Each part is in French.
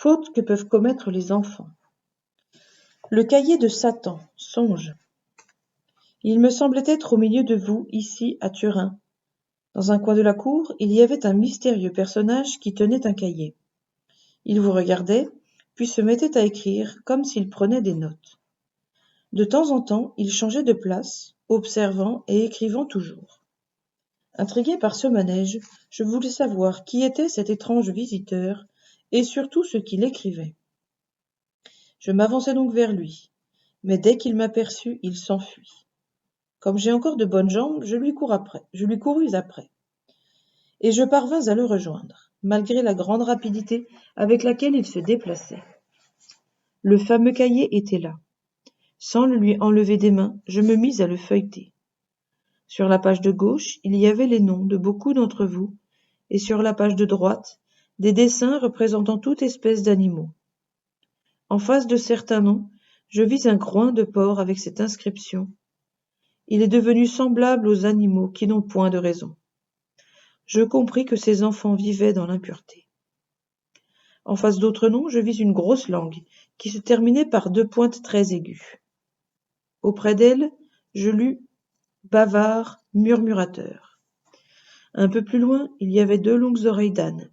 Fautes que peuvent commettre les enfants. Le cahier de Satan, songe. Il me semblait être au milieu de vous, ici, à Turin. Dans un coin de la cour, il y avait un mystérieux personnage qui tenait un cahier. Il vous regardait, puis se mettait à écrire, comme s'il prenait des notes. De temps en temps, il changeait de place, observant et écrivant toujours. Intrigué par ce manège, je voulais savoir qui était cet étrange visiteur, et surtout ce qu'il écrivait. Je m'avançai donc vers lui, mais dès qu'il m'aperçut, il s'enfuit. Comme j'ai encore de bonnes jambes, je lui courus après, et je parvins à le rejoindre, malgré la grande rapidité avec laquelle il se déplaçait. Le fameux cahier était là. Sans le lui enlever des mains, je me mis à le feuilleter. Sur la page de gauche, il y avait les noms de beaucoup d'entre vous, et sur la page de droite, des dessins représentant toute espèce d'animaux. En face de certains noms, je vis un groin de porc avec cette inscription: il est devenu semblable aux animaux qui n'ont point de raison. Je compris que ces enfants vivaient dans l'impureté. En face d'autres noms, je vis une grosse langue qui se terminait par 2 pointes très aiguës. Auprès d'elle, je lus bavard, murmurateur. Un peu plus loin, il y avait 2 longues oreilles d'âne.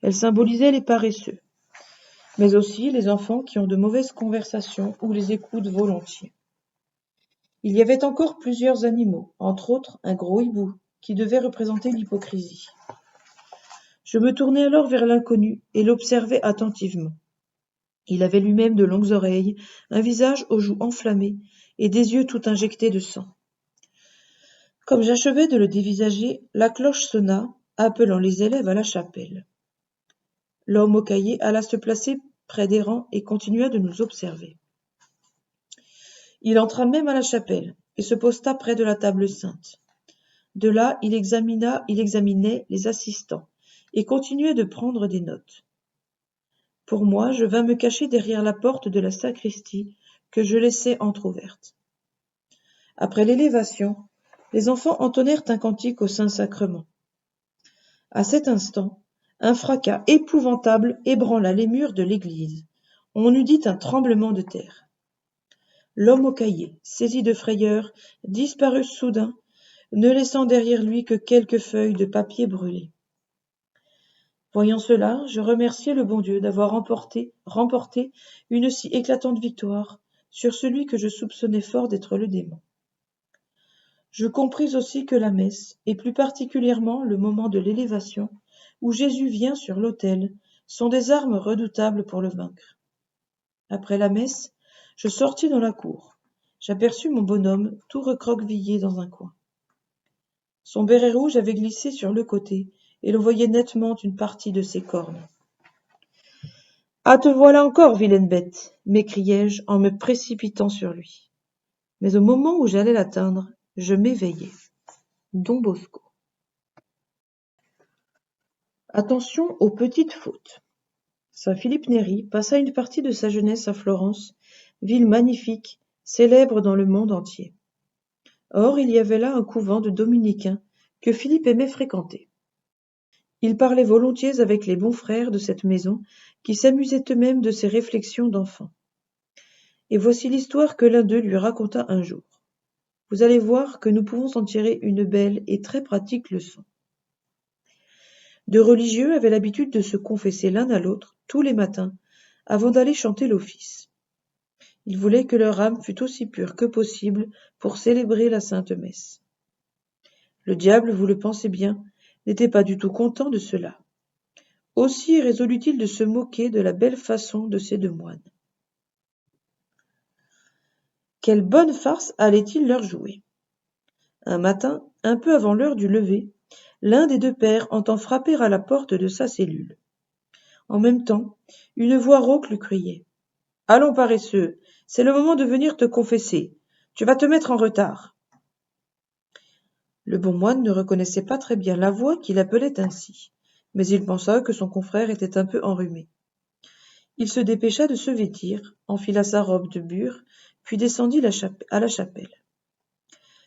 Elles symbolisaient les paresseux, mais aussi les enfants qui ont de mauvaises conversations ou les écoutent volontiers. Il y avait encore plusieurs animaux, entre autres un gros hibou, qui devait représenter l'hypocrisie. Je me tournai alors vers l'inconnu et l'observai attentivement. Il avait lui-même de longues oreilles, un visage aux joues enflammées et des yeux tout injectés de sang. Comme j'achevais de le dévisager, la cloche sonna, appelant les élèves à la chapelle. L'homme au cahier alla se placer près des rangs et continua de nous observer. Il entra même à la chapelle et se posta près de la table sainte. De là, il examinait les assistants et continuait de prendre des notes. Pour moi, je vins me cacher derrière la porte de la sacristie que je laissais entr'ouverte. Après l'élévation, les enfants entonnèrent un cantique au Saint-Sacrement. À cet instant, un fracas épouvantable ébranla les murs de l'église. On eût dit un tremblement de terre. L'homme au cahier, saisi de frayeur, disparut soudain, ne laissant derrière lui que quelques feuilles de papier brûlées. Voyant cela, je remerciai le bon Dieu d'avoir remporté une si éclatante victoire sur celui que je soupçonnais fort d'être le démon. Je compris aussi que la messe, et plus particulièrement le moment de l'élévation, où Jésus vient sur l'autel, sont des armes redoutables pour le vaincre. Après la messe, je sortis dans la cour. J'aperçus mon bonhomme tout recroquevillé dans un coin. Son béret rouge avait glissé sur le côté, et l'on voyait nettement une partie de ses cornes. « Ah, te voilà encore, vilaine bête !» m'écriai-je en me précipitant sur lui. Mais au moment où j'allais l'atteindre, je m'éveillai. Don Bosco. Attention aux petites fautes. Saint Philippe Néri passa une partie de sa jeunesse à Florence, ville magnifique, célèbre dans le monde entier. Or, il y avait là un couvent de dominicains que Philippe aimait fréquenter. Il parlait volontiers avec les bons frères de cette maison, qui s'amusaient eux-mêmes de ses réflexions d'enfant. Et voici l'histoire que l'un d'eux lui raconta un jour. Vous allez voir que nous pouvons en tirer une belle et très pratique leçon. 2 religieux avaient l'habitude de se confesser l'un à l'autre tous les matins, avant d'aller chanter l'office. Ils voulaient que leur âme fût aussi pure que possible pour célébrer la sainte messe. Le diable, vous le pensez bien, n'était pas du tout content de cela. Aussi résolut-il de se moquer de la belle façon de ces 2 moines. Quelle bonne farce allait-il leur jouer? Un matin, un peu avant l'heure du lever, l'un des 2 pères entend frapper à la porte de sa cellule. En même temps, une voix rauque lui criait: « Allons, paresseux, c'est le moment de venir te confesser. Tu vas te mettre en retard. » Le bon moine ne reconnaissait pas très bien la voix qui l'appelait ainsi, mais il pensa que son confrère était un peu enrhumé. Il se dépêcha de se vêtir, enfila sa robe de bure, puis descendit à la chapelle.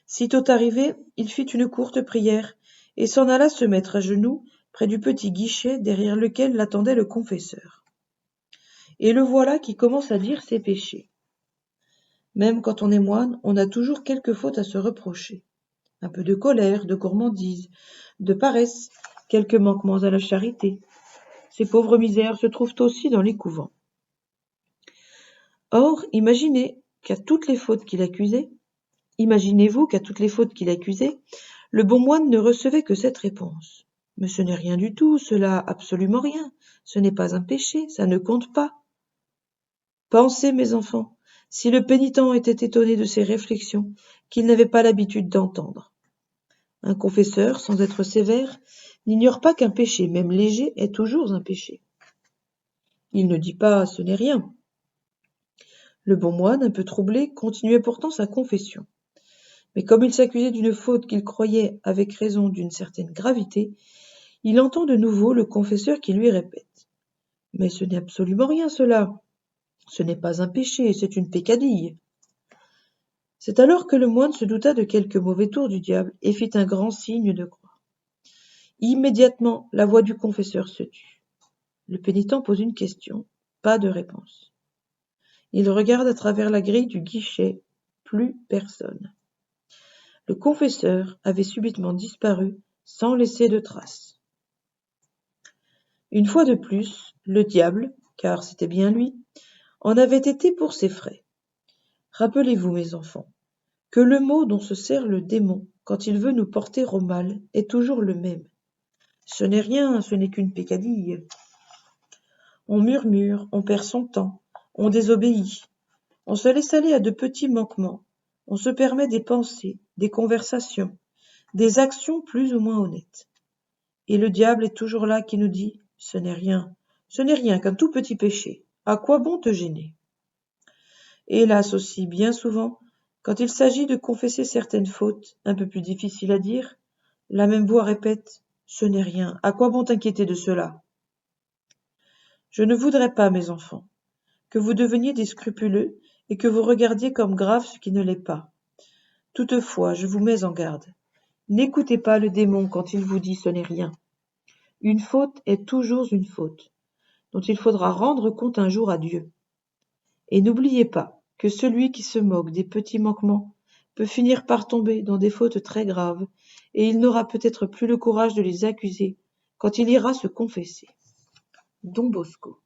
Sitôt arrivé, il fit une courte prière et s'en alla se mettre à genoux près du petit guichet derrière lequel l'attendait le confesseur. et le voilà qui commence à dire ses péchés. Même quand on est moine, on a toujours quelques fautes à se reprocher. Un peu de colère, de gourmandise, de paresse, quelques manquements à la charité. Ces pauvres misères se trouvent aussi dans les couvents. Or, imaginez-vous qu'à toutes les fautes qu'il accusait, le bon moine ne recevait que cette réponse. Mais ce n'est rien du tout, cela absolument rien. Ce n'est pas un péché, ça ne compte pas. Pensez, mes enfants, si le pénitent était étonné de ces réflexions qu'il n'avait pas l'habitude d'entendre. Un confesseur, sans être sévère, n'ignore pas qu'un péché, même léger, est toujours un péché. Il ne dit pas « ce n'est rien ». Le bon moine, un peu troublé, continuait pourtant sa confession. Mais comme il s'accusait d'une faute qu'il croyait avec raison d'une certaine gravité, il entend de nouveau le confesseur qui lui répète « Mais ce n'est absolument rien cela, ce n'est pas un péché, c'est une peccadille ». C'est alors que le moine se douta de quelque mauvais tour du diable et fit un grand signe de croix. Immédiatement, la voix du confesseur se tut. Le pénitent pose une question, pas de réponse. Il regarde à travers la grille du guichet, plus personne. Le confesseur avait subitement disparu sans laisser de traces. Une fois de plus, le diable, car c'était bien lui, en avait été pour ses frais. Rappelez-vous, mes enfants, que le mot dont se sert le démon quand il veut nous porter au mal est toujours le même. Ce n'est rien, ce n'est qu'une peccadille. On murmure, on perd son temps, on désobéit, on se laisse aller à de petits manquements, on se permet des pensées, des conversations, des actions plus ou moins honnêtes. Et le diable est toujours là qui nous dit « ce n'est rien qu'un tout petit péché, à quoi bon te gêner ?» Hélas aussi, bien souvent, quand il s'agit de confesser certaines fautes, un peu plus difficiles à dire, la même voix répète « ce n'est rien, à quoi bon t'inquiéter de cela ?» Je ne voudrais pas, mes enfants, que vous deveniez des scrupuleux et que vous regardiez comme grave ce qui ne l'est pas. Toutefois, je vous mets en garde. N'écoutez pas le démon quand il vous dit ce n'est rien. Une faute est toujours une faute, dont il faudra rendre compte un jour à Dieu. Et n'oubliez pas que celui qui se moque des petits manquements peut finir par tomber dans des fautes très graves, et il n'aura peut-être plus le courage de les accuser quand il ira se confesser. Don Bosco.